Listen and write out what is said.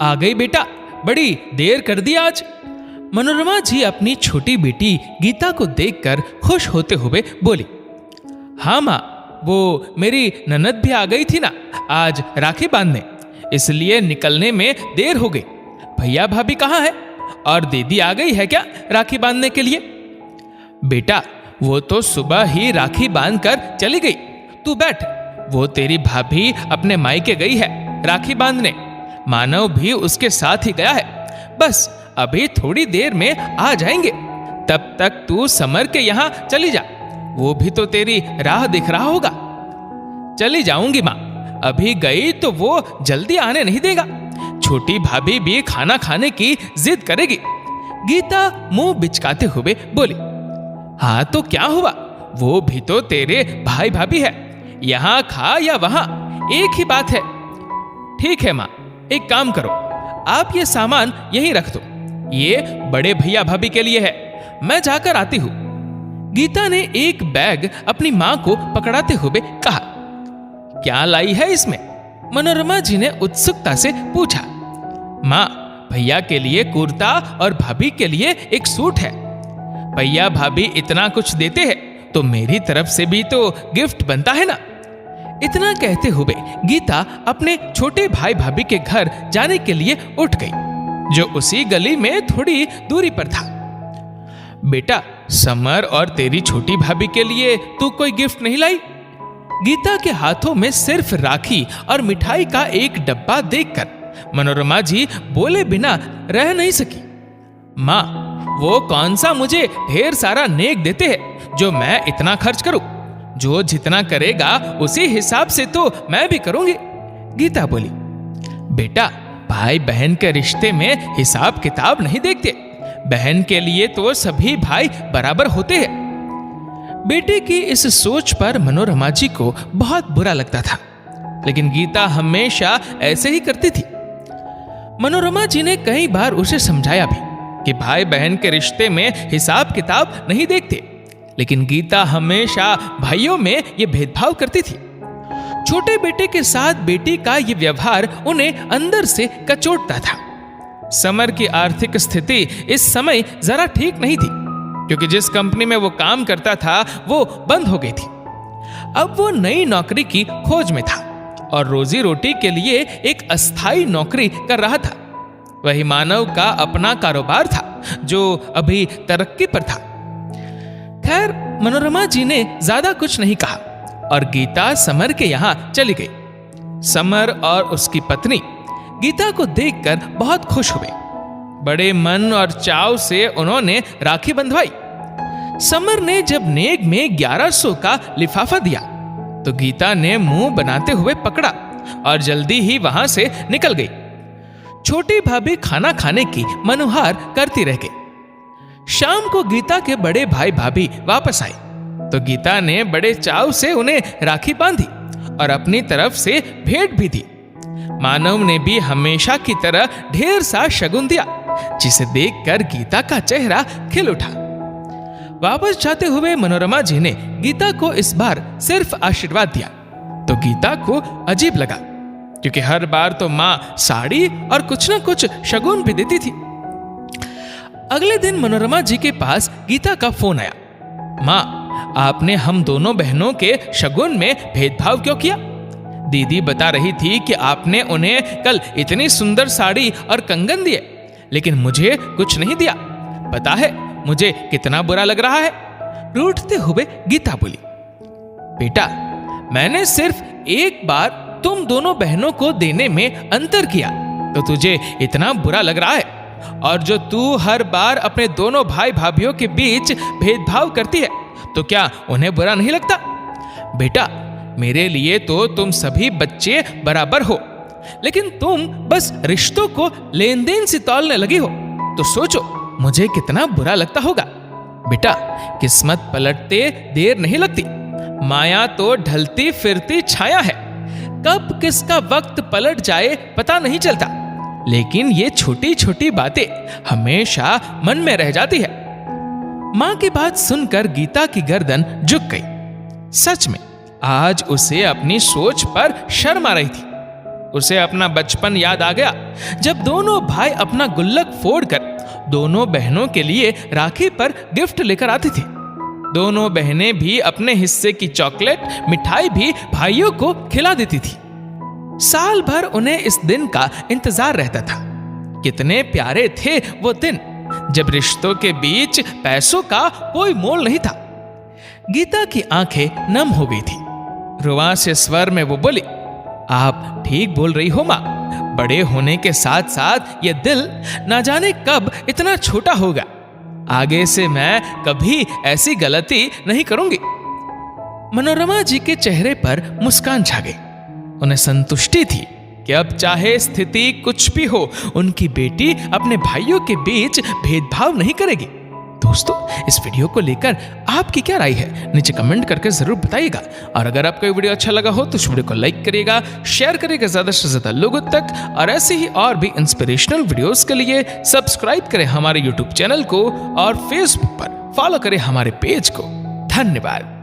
आ गई बेटा, बड़ी देर कर दी आज। मनोरमा जी अपनी छोटी बेटी गीता को देखकर खुश होते हुए बोली, हाँ माँ, वो मेरी ननद भी आ गई थी ना आज राखी बांधने, इसलिए निकलने में देर हो गई। भैया भाभी कहाँ है और दीदी आ गई है क्या राखी बांधने के लिए? बेटा, वो तो सुबह ही राखी बांध कर चली गई, तू बैठ। वो तेरी भाभी अपने मायके गई है राखी बांधने, मानव भी उसके साथ ही गया है। बस अभी थोड़ी देर में आ जाएंगे, तब तक तू समर के यहाँ चली जा, वो भी तो तेरी राह दिख रहा होगा। चली जाऊंगी माँ, अभी गई तो वो जल्दी आने नहीं देगा, छोटी भाभी भी खाना खाने की जिद करेगी। गीता मुंह बिचकाते हुए बोली, हाँ तो क्या हुआ, वो भी तो तेरे भाई भाभी है, यहाँ खा या वहां एक ही बात है। ठीक है माँ, एक काम करो, आप ये सामान यहीं रख दो, ये बड़े भैया भाभी के लिए है, मैं जाकर आती हूं। गीता ने एक बैग अपनी मां को पकड़ाते हुए कहा। क्या लाई है इसमें? मनोरमा जी ने उत्सुकता से पूछा। मां, भैया के लिए कुर्ता और भाभी के लिए एक सूट है। भैया भाभी इतना कुछ देते हैं तो मेरी तरफ से भी तो गिफ्ट बनता है ना। इतना कहते हुए गीता अपने छोटे भाई भाभी के घर जाने के लिए उठ गई, जो उसी गली में थोड़ी दूरी पर था। बेटा, समर और तेरी छोटी भाभी के लिए तू कोई गिफ्ट नहीं लाई? गीता के हाथों में सिर्फ राखी और मिठाई का एक डब्बा देखकर मनोरमा जी बोले बिना रह नहीं सकी। माँ, वो कौन सा मुझे ढेर सारा नेक देते हैं जो मैं इतना खर्च करूं? जो जितना करेगा उसी हिसाब से तो मैं भी करूंगी। गीता बोली, बेटा, भाई बहन के रिश्ते में हिसाब किताब नहीं देखते, बहन के लिए तो सभी भाई बराबर होते हैं। बेटे की इस सोच पर मनोरमा जी को बहुत बुरा लगता था, लेकिन गीता हमेशा ऐसे ही करती थी। मनोरमा जी ने कई बार उसे समझाया भी कि भाई बहन के रिश्ते में हिसाब किताब नहीं देखते, लेकिन गीता हमेशा भाइयों में ये भेदभाव करती थी। छोटे बेटे के साथ बेटी का ये व्यवहार उन्हें अंदर से कचोटता था। समर की आर्थिक स्थिति इस समय जरा ठीक नहीं थी, क्योंकि जिस कंपनी में वो काम करता था वो बंद हो गई थी। अब वो नई नौकरी की खोज में था और रोजी रोटी के लिए एक अस्थाई नौकरी कर रहा था। वही मानव का अपना कारोबार था जो अभी तरक्की पर था। खैर, मनोरमा जी ने ज्यादा कुछ नहीं कहा और गीता समर के यहाँ चली गई। समर और उसकी पत्नी गीता को देखकर बहुत खुश हुए। बड़े मन और चाव से उन्होंने राखी बंधवाई। समर ने जब नेग में 1100 का लिफाफा दिया तो गीता ने मुंह बनाते हुए पकड़ा और जल्दी ही वहां से निकल गई। छोटी भाभी खाना खाने की मनुहार करती रह गई। शाम को गीता के बड़े भाई भाभी वापस आए तो गीता ने बड़े चाव से उन्हें राखी बांधी और अपनी तरफ से भेंट भी दी। मानव ने भी हमेशा की तरह ढेर सा शगुन दिया, जिसे देखकर गीता का चेहरा खिल उठा। वापस जाते हुए मनोरमा जी ने गीता को इस बार सिर्फ आशीर्वाद दिया तो गीता को अजीब लगा, क्योंकि हर बार तो माँ साड़ी और कुछ न कुछ शगुन भी देती थी। अगले दिन मनोरमा जी के पास गीता का फोन आया। माँ, आपने हम दोनों बहनों के शगुन में भेदभाव क्यों किया? दीदी बता रही थी कि आपने उन्हें कल इतनी सुंदर साड़ी और कंगन दिए, लेकिन मुझे कुछ नहीं दिया। पता है मुझे कितना बुरा लग रहा है? रूठते हुए गीता बोली, बेटा, मैंने सिर्फ एक बार तुम दोनों बहनों को देने में अंतर किया तो तुझे इतना बुरा लग रहा है, और जो तू हर बार अपने दोनों भाई भाभीयों के बीच भेदभाव करती है तो क्या उन्हें बुरा नहीं लगता? बेटा, मेरे लिए तो तुम सभी बच्चे बराबर हो, लेकिन तुम बस रिश्तों को लेन देन से तौलने लगी हो, तो सोचो मुझे कितना बुरा लगता होगा। बेटा, किस्मत पलटते देर नहीं लगती, माया तो ढलती फिरती छाया है, कब किसका वक्त पलट जाए पता नहीं चलता, लेकिन ये छोटी छोटी बातें हमेशा मन में रह जाती है। मां की बात सुनकर गीता की गर्दन झुक गई। सच में आज उसे अपनी सोच पर शर्म आ रही थी। उसे अपना बचपन याद आ गया, जब दोनों भाई अपना गुल्लक फोड़कर दोनों बहनों के लिए राखी पर गिफ्ट लेकर आती थी। दोनों बहनें भी अपने हिस्से की चॉकलेट मिठाई भी भाइयों को खिला देती थी। साल भर उन्हें इस दिन का इंतजार रहता था। कितने प्यारे थे वो दिन, जब रिश्तों के बीच पैसों का कोई मोल नहीं था। गीता की आंखें नम हो गई थी। रुआंसे स्वर में वो बोली, आप ठीक बोल रही हो माँ। बड़े होने के साथ साथ ये दिल ना जाने कब इतना छोटा होगा। आगे से मैं कभी ऐसी गलती नहीं करूंगी। मनोरमा जी के चेहरे पर मुस्कान छा गई। उन्हें संतुष्टि थी कि अब चाहे स्थिति कुछ भी हो, उनकी बेटी अपने भाइयों के बीच भेदभाव नहीं करेगी। दोस्तों, इस वीडियो को लेकर आपकी क्या राय है, नीचे कमेंट करके जरूर बताइएगा। और अगर आपको ये वीडियो अच्छा लगा हो तो इस वीडियो को लाइक करिएगा, शेयर करिएगा ज्यादा से ज्यादा लोगों तक, और ऐसे ही और भी इंस्पिरेशनल वीडियोस के लिए सब्सक्राइब करें हमारे यूट्यूब चैनल को और फेसबुक पर फॉलो करें हमारे पेज को। धन्यवाद।